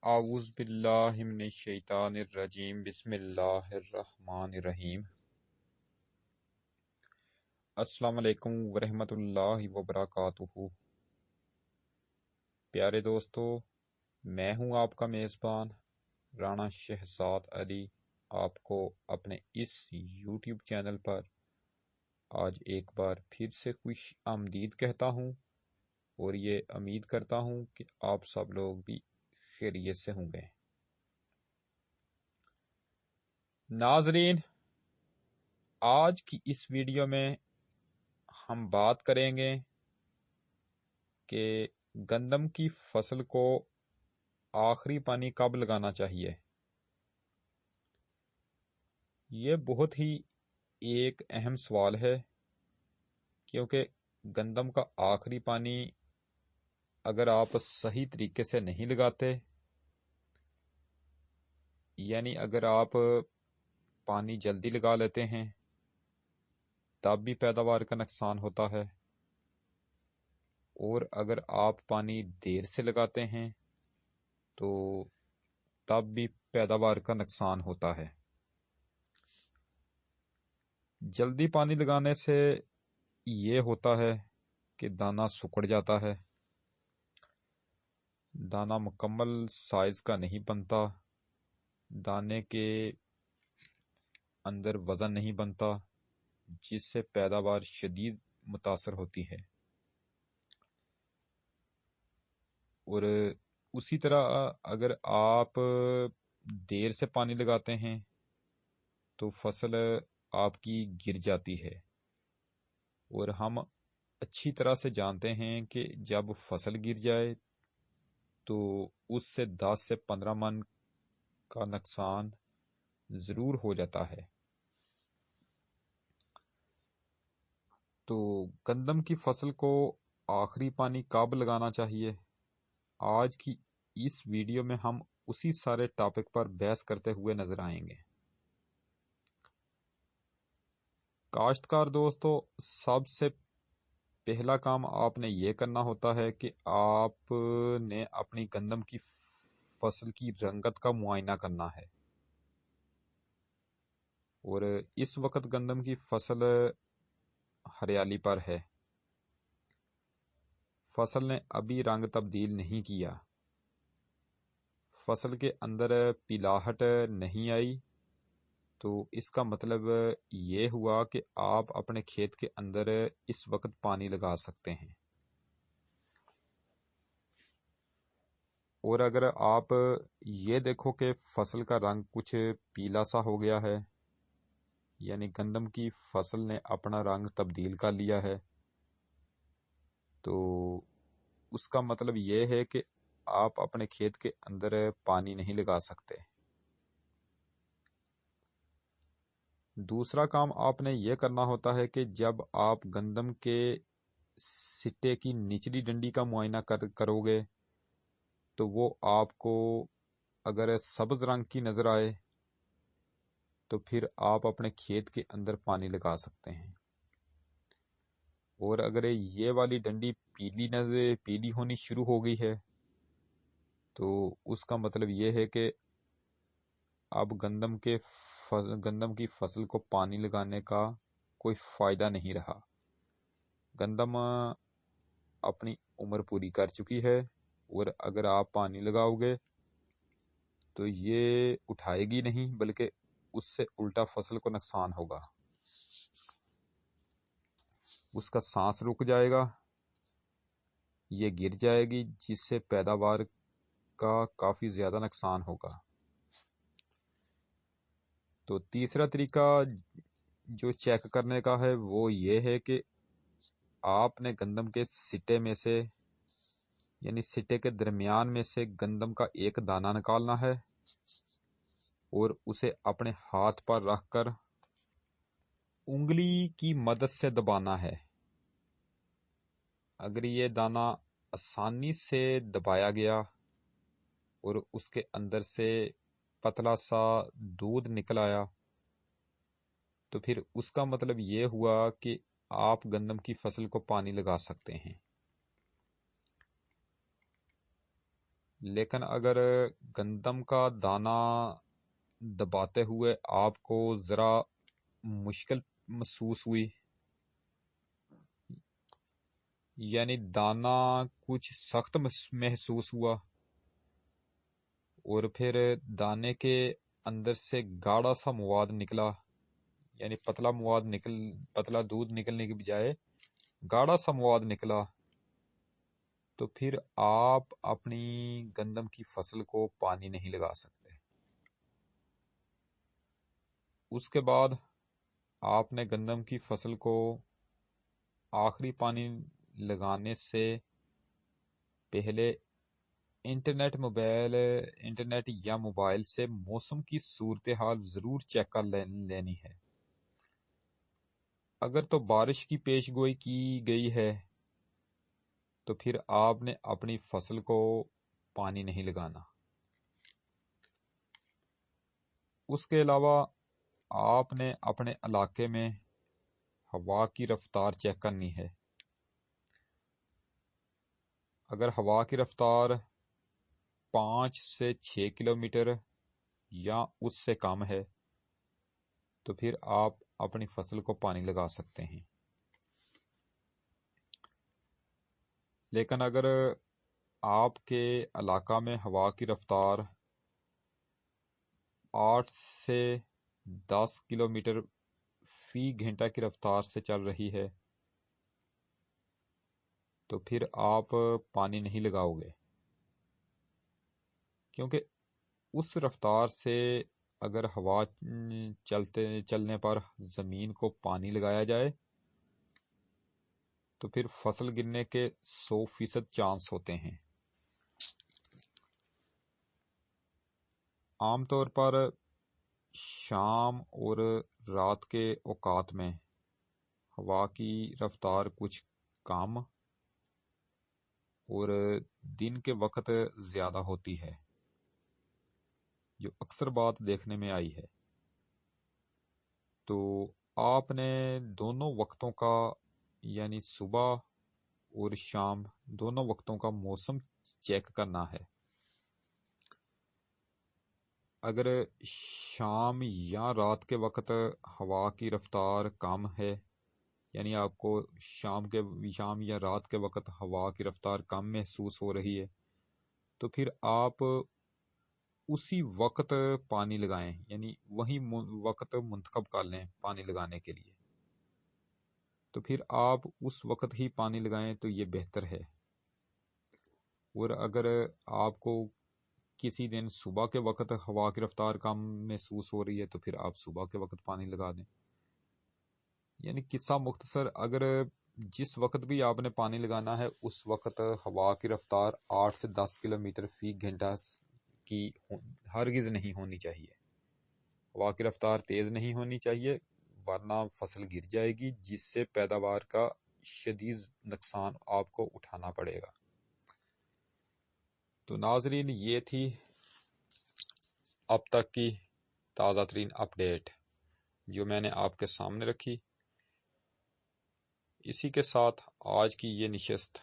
اعوذ باللہ من الشیطان الرجیم بسم اللہ الرحمن الرحیم۔ السلام علیکم ورحمۃ اللہ وبرکاتہ۔ پیارے دوستو، میں ہوں آپ کا میزبان رانا شہزاد علی، آپ کو اپنے اس یوٹیوب چینل پر آج ایک بار پھر سے خوش آمدید کہتا ہوں، اور یہ امید کرتا ہوں کہ آپ سب لوگ بھی خیریت سے ہوں گے۔ ناظرین، آج کی اس ویڈیو میں ہم بات کریں گے کہ گندم کی فصل کو آخری پانی کب لگانا چاہیے۔ یہ بہت ہی ایک اہم سوال ہے، کیونکہ گندم کا آخری پانی اگر آپ صحیح طریقے سے نہیں لگاتے، یعنی اگر آپ پانی جلدی لگا لیتے ہیں تب بھی پیداوار کا نقصان ہوتا ہے، اور اگر آپ پانی دیر سے لگاتے ہیں تو تب بھی پیداوار کا نقصان ہوتا ہے۔ جلدی پانی لگانے سے یہ ہوتا ہے کہ دانہ سکڑ جاتا ہے، دانہ مکمل سائز کا نہیں بنتا، دانے کے اندر وزن نہیں بنتا، جس سے پیداوار شدید متاثر ہوتی ہے۔ اور اسی طرح اگر آپ دیر سے پانی لگاتے ہیں تو فصل آپ کی گر جاتی ہے، اور ہم اچھی طرح سے جانتے ہیں کہ جب فصل گر جائے تو اس سے 10 سے 15 من کا نقصان ضرور ہو جاتا ہے۔ تو گندم کی فصل کو آخری پانی کب لگانا چاہیے، آج کی اس ویڈیو میں ہم اسی سارے ٹاپک پر بحث کرتے ہوئے نظر آئیں گے۔ کاشتکار دوستو، سب سے پہلا کام آپ نے یہ کرنا ہوتا ہے کہ آپ نے اپنی گندم کی فصل کی رنگت کا معائنہ کرنا ہے۔ اور اس وقت گندم کی فصل ہریالی پر ہے، فصل نے ابھی رنگ تبدیل نہیں کیا، فصل کے اندر پیلاہٹ نہیں آئی، تو اس کا مطلب یہ ہوا کہ آپ اپنے کھیت کے اندر اس وقت پانی لگا سکتے ہیں۔ اور اگر آپ یہ دیکھو کہ فصل کا رنگ کچھ پیلا سا ہو گیا ہے، یعنی گندم کی فصل نے اپنا رنگ تبدیل کر لیا ہے، تو اس کا مطلب یہ ہے کہ آپ اپنے کھیت کے اندر پانی نہیں لگا سکتے۔ دوسرا کام آپ نے یہ کرنا ہوتا ہے کہ جب آپ گندم کے سٹے کی نچلی ڈنڈی کا معائنہ کرو گے تو وہ آپ کو اگر سبز رنگ کی نظر آئے تو پھر آپ اپنے کھیت کے اندر پانی لگا سکتے ہیں، اور اگر یہ والی ڈنڈی پیلی ہونی شروع ہو گئی ہے تو اس کا مطلب یہ ہے کہ اب گندم کی فصل کو پانی لگانے کا کوئی فائدہ نہیں رہا۔ گندم اپنی عمر پوری کر چکی ہے، اور اگر آپ پانی لگاؤ گے تو یہ اٹھائے گی نہیں، بلکہ اس سے الٹا فصل کو نقصان ہوگا، اس کا سانس رک جائے گا، یہ گر جائے گی، جس سے پیداوار کا کافی زیادہ نقصان ہوگا۔ تو تیسرا طریقہ جو چیک کرنے کا ہے وہ یہ ہے کہ آپ نے گندم کے سٹے میں سے، یعنی سٹے کے درمیان میں سے گندم کا ایک دانہ نکالنا ہے، اور اسے اپنے ہاتھ پر رکھ کر انگلی کی مدد سے دبانا ہے۔ اگر یہ دانہ آسانی سے دبایا گیا اور اس کے اندر سے پتلا سا دودھ نکل آیا تو پھر اس کا مطلب یہ ہوا کہ آپ گندم کی فصل کو پانی لگا سکتے ہیں۔ لیکن اگر گندم کا دانہ دباتے ہوئے آپ کو ذرا مشکل محسوس ہوئی، یعنی دانہ کچھ سخت محسوس ہوا، اور پھر دانے کے اندر سے گاڑھا سا مواد نکلا، یعنی پتلا دودھ نکلنے کی بجائے گاڑھا سا مواد نکلا، تو پھر آپ اپنی گندم کی فصل کو پانی نہیں لگا سکتے۔ اس کے بعد آپ نے گندم کی فصل کو آخری پانی لگانے سے پہلے انٹرنیٹ یا موبائل سے موسم کی صورتحال ضرور چیک کر لینی ہے۔ اگر تو بارش کی پیش گوئی کی گئی ہے تو پھر آپ نے اپنی فصل کو پانی نہیں لگانا۔ اس کے علاوہ آپ نے اپنے علاقے میں ہوا کی رفتار چیک کرنی ہے۔ اگر ہوا کی رفتار 5 سے 6 کلومیٹر یا اس سے کم ہے تو پھر آپ اپنی فصل کو پانی لگا سکتے ہیں۔ لیکن اگر آپ کے علاقہ میں ہوا کی رفتار 8 سے 10 کلومیٹر فی گھنٹہ کی رفتار سے چل رہی ہے تو پھر آپ پانی نہیں لگاؤ گے، کیونکہ اس رفتار سے اگر ہوا چلنے پر زمین کو پانی لگایا جائے تو پھر فصل گرنے کے 100% چانس ہوتے ہیں۔ عام طور پر شام اور رات کے اوقات میں ہوا کی رفتار کچھ کم اور دن کے وقت زیادہ ہوتی ہے، جو اکثر بات دیکھنے میں آئی ہے۔ تو آپ نے دونوں وقتوں کا، یعنی صبح اور شام دونوں وقتوں کا موسم چیک کرنا ہے۔ اگر شام یا رات کے وقت ہوا کی رفتار کم ہے، یعنی آپ کو شام یا رات کے وقت ہوا کی رفتار کم محسوس ہو رہی ہے تو پھر آپ اسی وقت پانی لگائیں، یعنی وہی وقت منتخب کر لیں پانی لگانے کے لیے، تو پھر آپ اس وقت ہی پانی لگائیں تو یہ بہتر ہے۔ اور اگر آپ کو کسی دن صبح کے وقت ہوا کی رفتار کم محسوس ہو رہی ہے تو پھر آپ صبح کے وقت پانی لگا دیں۔ یعنی قصہ مختصر، اگر جس وقت بھی آپ نے پانی لگانا ہے اس وقت ہوا کی رفتار 8 سے 10 کلومیٹر فی گھنٹہ کی ہرگز نہیں ہونی چاہیے۔ ہوا کی رفتار تیز نہیں ہونی چاہیے ورنہ فصل گر جائے گی، جس سے پیداوار کا شدید نقصان آپ کو اٹھانا پڑے گا۔ تو ناظرین، یہ تھی اب تک کی تازہ ترین اپڈیٹ جو میں نے آپ کے سامنے رکھی۔ اسی کے ساتھ آج کی یہ نشست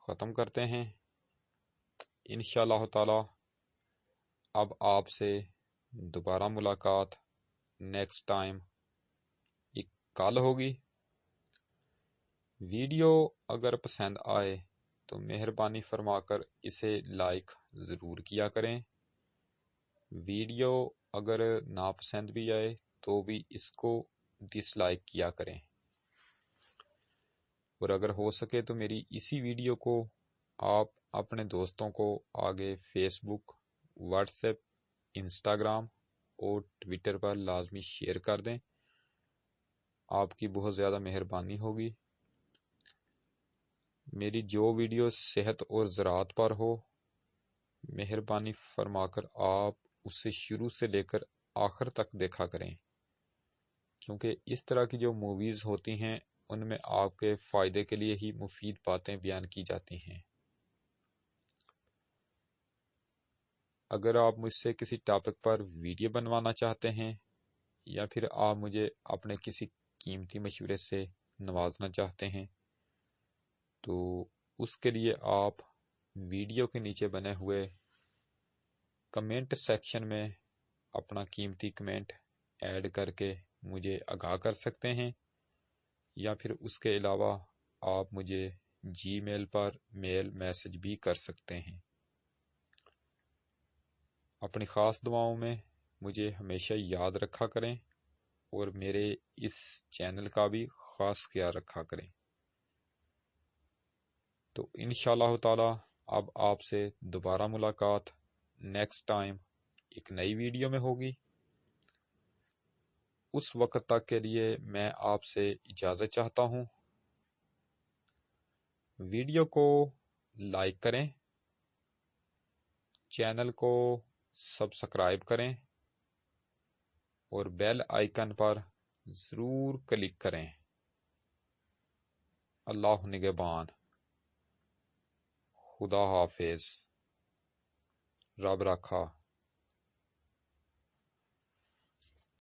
ختم کرتے ہیں۔ انشاءاللہ تعالی اب آپ سے دوبارہ ملاقات نیکسٹ ٹائم ایک کل ہوگی۔ ویڈیو اگر پسند آئے تو مہربانی فرما کر اسے لائک ضرور کیا کریں۔ ویڈیو اگر ناپسند بھی آئے تو بھی اس کو ڈس لائک کیا کریں، اور اگر ہو سکے تو میری اسی ویڈیو کو آپ اپنے دوستوں کو آگے فیس بک، واٹس ایپ، انسٹاگرام اور ٹویٹر پر لازمی شیئر کر دیں۔ آپ کی بہت زیادہ مہربانی ہوگی۔ میری جو ویڈیو صحت اور زراعت پر ہو، مہربانی فرما کر آپ اسے شروع سے لے کر آخر تک دیکھا کریں، کیونکہ اس طرح کی جو موویز ہوتی ہیں ان میں آپ کے فائدے کے لیے ہی مفید باتیں بیان کی جاتی ہیں۔ اگر آپ مجھ سے کسی ٹاپک پر ویڈیو بنوانا چاہتے ہیں یا پھر آپ مجھے اپنے کسی قیمتی مشورے سے نوازنا چاہتے ہیں تو اس کے لیے آپ ویڈیو کے نیچے بنے ہوئے کمنٹ سیکشن میں اپنا قیمتی کمنٹ ایڈ کر کے مجھے آگاہ کر سکتے ہیں، یا پھر اس کے علاوہ آپ مجھے جی میل پر میل میسج بھی کر سکتے ہیں۔ اپنی خاص دعاؤں میں مجھے ہمیشہ یاد رکھا کریں اور میرے اس چینل کا بھی خاص خیال رکھا کریں۔ تو انشاءاللہ تعالی اب آپ سے دوبارہ ملاقات نیکسٹ ٹائم ایک نئی ویڈیو میں ہوگی۔ اس وقت تک کے لیے میں آپ سے اجازت چاہتا ہوں۔ ویڈیو کو لائک کریں، چینل کو سبسکرائب کریں اور بیل آئیکن پر ضرور کلک کریں۔ اللہ نگہبان، خدا حافظ، رب رکھا۔